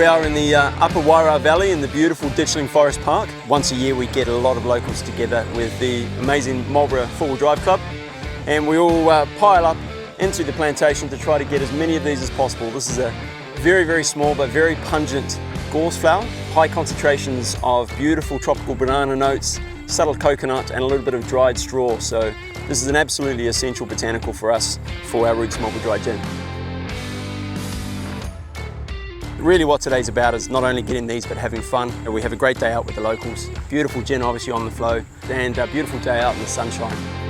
are in the Upper Wairau Valley in the beautiful Ditchling Forest Park. Once a year we get a lot of locals together with the amazing Marlborough 4-wheel drive club, and we all pile up into the plantation to try to get as many of these as possible. This is a very, very small but very pungent gorse flower, high concentrations of beautiful tropical banana notes, subtle coconut and a little bit of dried straw. So this is an absolutely essential botanical for us for our Roots Marlborough Dry Gin. Really what today's about is not only getting these but having fun. We have a great day out with the locals, beautiful gin obviously on the flow, and a beautiful day out in the sunshine.